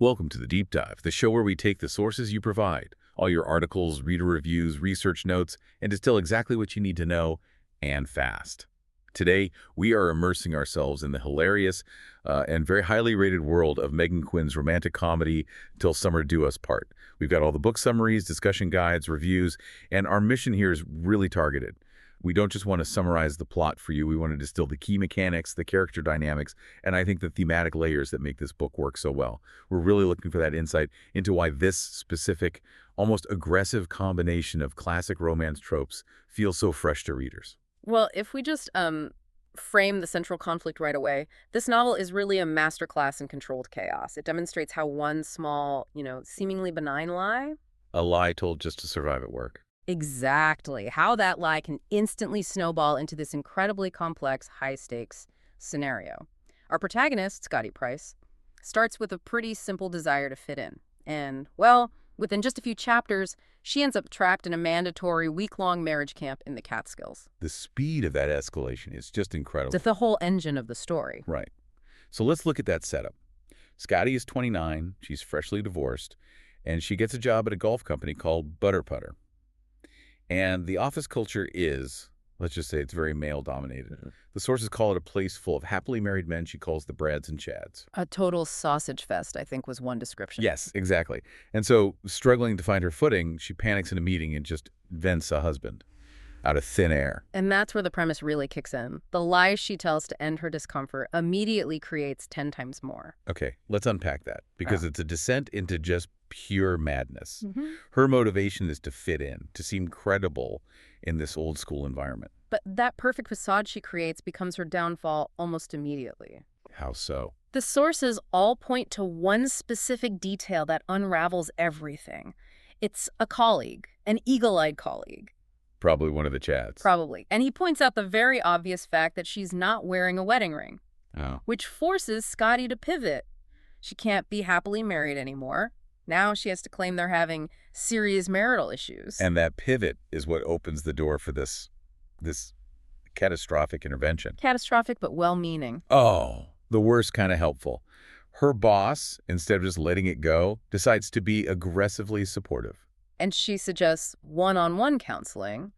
Welcome to the Deep Dive, the show where we take the sources you provide, all your articles, reader reviews, research notes, and distill exactly what you need to know, and fast. Today, we are immersing ourselves in the hilarious and very highly rated world of Meghan Quinn's romantic comedy, Till Summer Do Us Part. We've got all the book summaries, discussion guides, reviews, and our mission here is really targeted. We don't just want to summarize the plot for you. We want to distill the key mechanics, the character dynamics, and I think the thematic layers that make this book work so well. We're really looking for that insight into why this specific, almost aggressive combination of classic romance tropes feels so fresh to readers. Well, if we just frame the central conflict right away, this novel is really a masterclass in controlled chaos. It demonstrates how one small, seemingly benign lie. A lie told just to survive at work. Exactly. How that lie can instantly snowball into this incredibly complex, high-stakes scenario. Our protagonist, Scottie Price, starts with a pretty simple desire to fit in. And, well, within just a few chapters, she ends up trapped in a mandatory week-long marriage camp in the Catskills. The speed of that escalation is just incredible. It's the whole engine of the story. Right. So let's look at that setup. Scottie is 29, she's freshly divorced, and she gets a job at a golf company called Butter Putter. And the office culture is, let's just say it's very male-dominated. The sources call it a place full of happily married men she calls the Brads and Chads. A total sausage fest, I think, was one description. Yes, exactly. And so, struggling to find her footing, she panics in a meeting and just vents a husband out of thin air. And that's where the premise really kicks in. The lies she tells to end her discomfort immediately creates 10 times more. Okay, let's unpack that, because it's a descent into just pure madness. Mm-hmm. Her motivation is to fit in, to seem credible in this old-school environment. But that perfect facade she creates becomes her downfall almost immediately. How so? The sources all point to one specific detail that unravels everything. It's a colleague, an eagle-eyed colleague. Probably one of the Chads. Probably. And he points out the very obvious fact that she's not wearing a wedding ring, which forces Scottie to pivot. She can't be happily married anymore. Now she has to claim they're having serious marital issues. And that pivot is what opens the door for this catastrophic intervention. Catastrophic but well-meaning. Oh, the worst kind of helpful. Her boss, instead of just letting it go, decides to be aggressively supportive. And she suggests one-on-one counseling,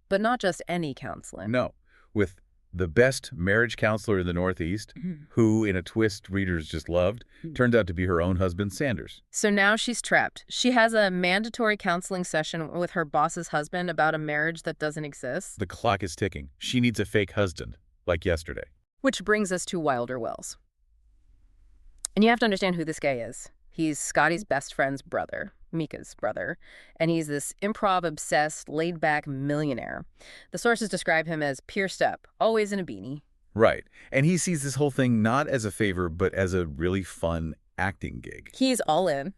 but not just any counseling. No, with the best marriage counselor in the Northeast, who, in a twist readers just loved, turns out to be her own husband, Sanders. So now she's trapped. She has a mandatory counseling session with her boss's husband about a marriage that doesn't exist. The clock is ticking. She needs a fake husband, like yesterday. Which brings us to Wilder Wells. And you have to understand who this guy is. He's Scottie's best friend's brother, Mika's brother, and he's this improv-obsessed, laid-back millionaire. The sources describe him as pierced up, always in a beanie. Right. And he sees this whole thing not as a favor, but as a really fun acting gig. He's all in,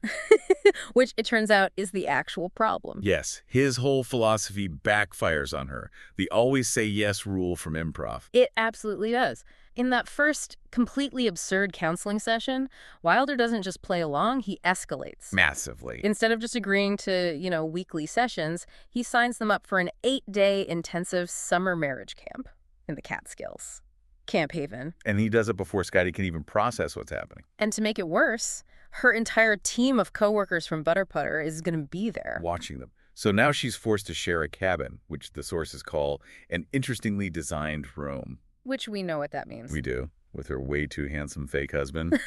which it turns out is the actual problem. Yes, his whole philosophy backfires on her. The always say yes rule from improv. It absolutely does. In that first completely absurd counseling session, Wilder doesn't just play along, he escalates. Massively. Instead of just agreeing to, weekly sessions, he signs them up for an 8-day intensive summer marriage camp in the Catskills. Camp Haven. And he does it before Scottie can even process what's happening. And to make it worse, her entire team of coworkers from Butter Putter is going to be there. Watching them. So now she's forced to share a cabin, which the sources call an interestingly designed room. Which we know what that means. We do, with her way too handsome fake husband,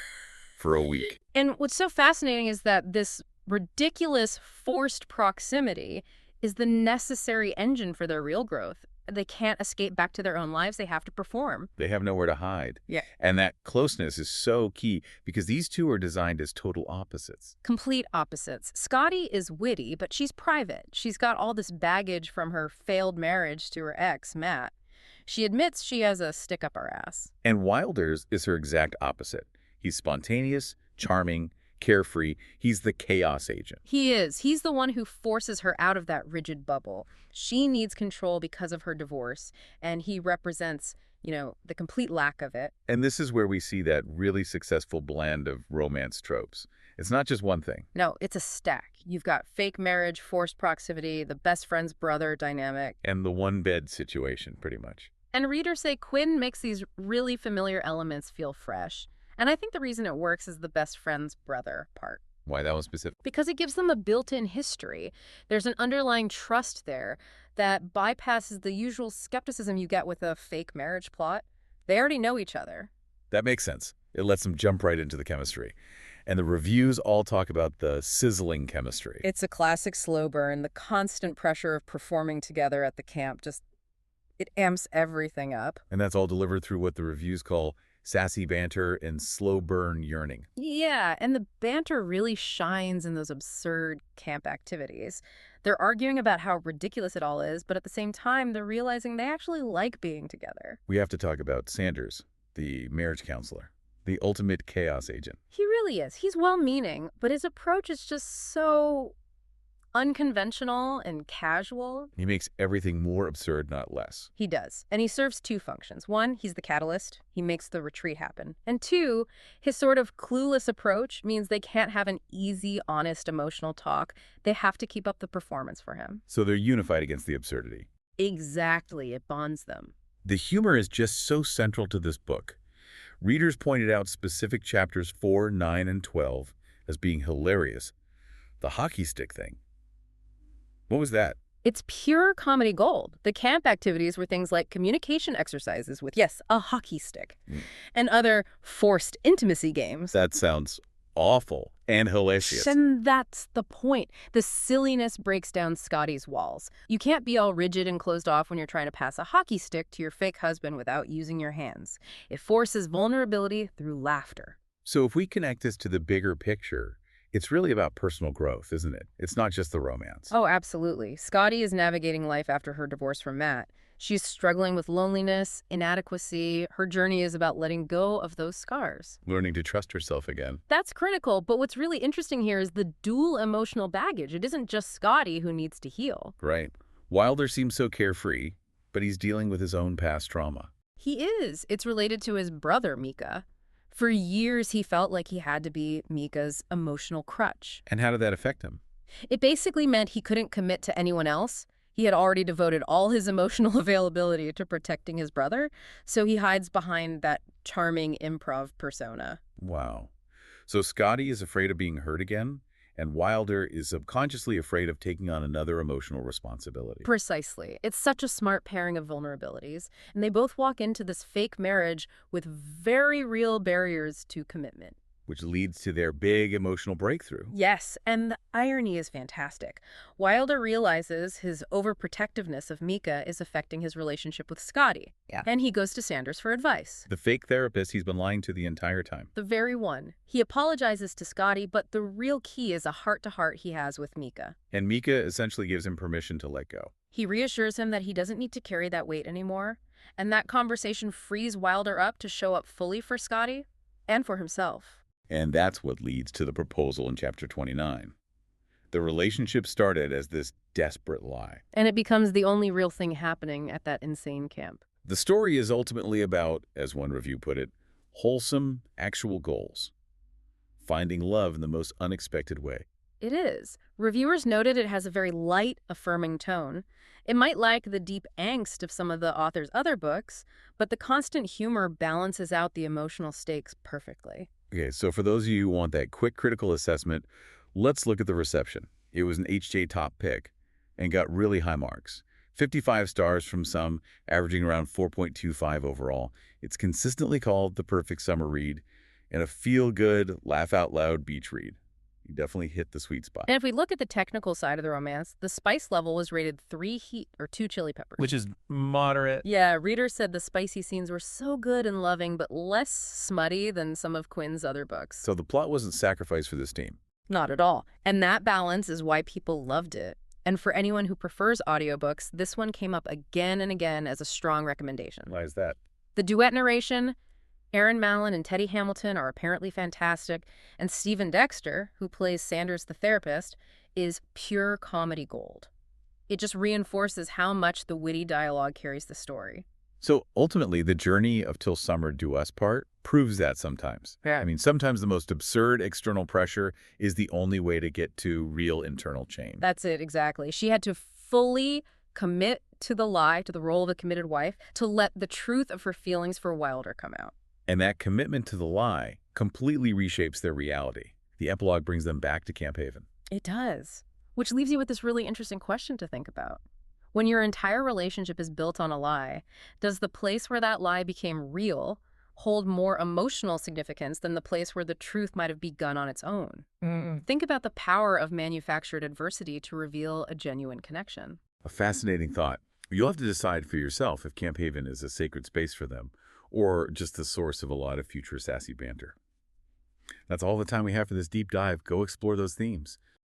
for a week. And what's so fascinating is that this ridiculous forced proximity is the necessary engine for their real growth. They can't escape back to their own lives. They have to perform. They have nowhere to hide. Yeah. And that closeness is so key because these two are designed as total opposites. Complete opposites. Scottie is witty, but she's private. She's got all this baggage from her failed marriage to her ex, Matt. She admits she has a stick up her ass. And Wilder's is her exact opposite. He's spontaneous, charming, carefree. He's the chaos agent. He is. He's the one who forces her out of that rigid bubble. She needs control because of her divorce, and he represents, the complete lack of it. And this is where we see that really successful blend of romance tropes. It's not just one thing. No, it's a stack. You've got fake marriage, forced proximity, the best friend's brother dynamic. And the one-bed situation, pretty much. And readers say Quinn makes these really familiar elements feel fresh. And I think the reason it works is the best friend's brother part. Why that was specific? Because it gives them a built-in history. There's an underlying trust there that bypasses the usual skepticism you get with a fake marriage plot. They already know each other. That makes sense. It lets them jump right into the chemistry. And the reviews all talk about the sizzling chemistry. It's a classic slow burn. The constant pressure of performing together at the camp it amps everything up. And that's all delivered through what the reviews call sassy banter and slow burn yearning. Yeah, and the banter really shines in those absurd camp activities. They're arguing about how ridiculous it all is, but at the same time, they're realizing they actually like being together. We have to talk about Sanders, the marriage counselor, the ultimate chaos agent. He really is. He's well-meaning, but his approach is just so unconventional and casual. He makes everything more absurd, not less. He does. And he serves two functions. One, he's the catalyst. He makes the retreat happen. And two, his sort of clueless approach means they can't have an easy, honest, emotional talk. They have to keep up the performance for him. So they're unified against the absurdity. Exactly. It bonds them. The humor is just so central to this book. Readers pointed out specific chapters 4, 9, and 12 as being hilarious. The hockey stick thing. What was that? It's pure comedy gold. The camp activities were things like communication exercises with, yes, a hockey stick, and other forced intimacy games. That sounds awful and hilarious. And that's the point. The silliness breaks down Scottie's walls. You can't be all rigid and closed off when you're trying to pass a hockey stick to your fake husband without using your hands. It forces vulnerability through laughter. So if we connect this to the bigger picture, it's really about personal growth, isn't it? It's not just the romance. Oh, absolutely. Scottie is navigating life after her divorce from Matt. She's struggling with loneliness, inadequacy. Her journey is about letting go of those scars. Learning to trust herself again. That's critical, but what's really interesting here is the dual emotional baggage. It isn't just Scottie who needs to heal. Right. Wilder seems so carefree, but he's dealing with his own past trauma. He is. It's related to his brother, Mika. For years, he felt like he had to be Mika's emotional crutch. And how did that affect him? It basically meant he couldn't commit to anyone else. He had already devoted all his emotional availability to protecting his brother, so he hides behind that charming improv persona. Wow. So Scottie is afraid of being hurt again, and Wilder is subconsciously afraid of taking on another emotional responsibility. Precisely. It's such a smart pairing of vulnerabilities, and they both walk into this fake marriage with very real barriers to commitment. Which leads to their big emotional breakthrough. Yes, and the irony is fantastic. Wilder realizes his overprotectiveness of Mika is affecting his relationship with Scottie. Yeah. And he goes to Sanders for advice. The fake therapist he's been lying to the entire time. The very one. He apologizes to Scottie, but the real key is a heart-to-heart he has with Mika. And Mika essentially gives him permission to let go. He reassures him that he doesn't need to carry that weight anymore, and that conversation frees Wilder up to show up fully for Scottie and for himself. And that's what leads to the proposal in Chapter 29. The relationship started as this desperate lie. And it becomes the only real thing happening at that insane camp. The story is ultimately about, as one review put it, wholesome, actual goals. Finding love in the most unexpected way. It is. Reviewers noted it has a very light, affirming tone. It might lack the deep angst of some of the author's other books, but the constant humor balances out the emotional stakes perfectly. Okay, so for those of you who want that quick critical assessment, let's look at the reception. It was an HJ top pick and got really high marks. 55 stars from some, averaging around 4.25 overall. It's consistently called the perfect summer read and a feel-good, laugh-out-loud beach read. You definitely hit the sweet spot. And if we look at the technical side of the romance, the spice level was rated 3 heat or 2 chili peppers. Which is moderate. Yeah, readers said the spicy scenes were so good and loving, but less smutty than some of Quinn's other books. So the plot wasn't sacrificed for this team. Not at all. And that balance is why people loved it. And for anyone who prefers audiobooks, this one came up again and again as a strong recommendation. Why is that? The duet narration, Aaron Mallon and Teddy Hamilton are apparently fantastic, and Stephen Dexter, who plays Sanders the therapist, is pure comedy gold. It just reinforces how much the witty dialogue carries the story. So ultimately, the journey of Till Summer Do Us part proves that sometimes. Yeah. I mean, sometimes the most absurd external pressure is the only way to get to real internal change. That's it, exactly. She had to fully commit to the lie, to the role of a committed wife, to let the truth of her feelings for Wilder come out. And that commitment to the lie completely reshapes their reality. The epilogue brings them back to Camp Haven. It does. Which leaves you with this really interesting question to think about. When your entire relationship is built on a lie, does the place where that lie became real hold more emotional significance than the place where the truth might have begun on its own? Think about the power of manufactured adversity to reveal a genuine connection. A fascinating thought. You'll have to decide for yourself if Camp Haven is a sacred space for them, or just the source of a lot of future sassy banter. That's all the time we have for this deep dive. Go explore those themes.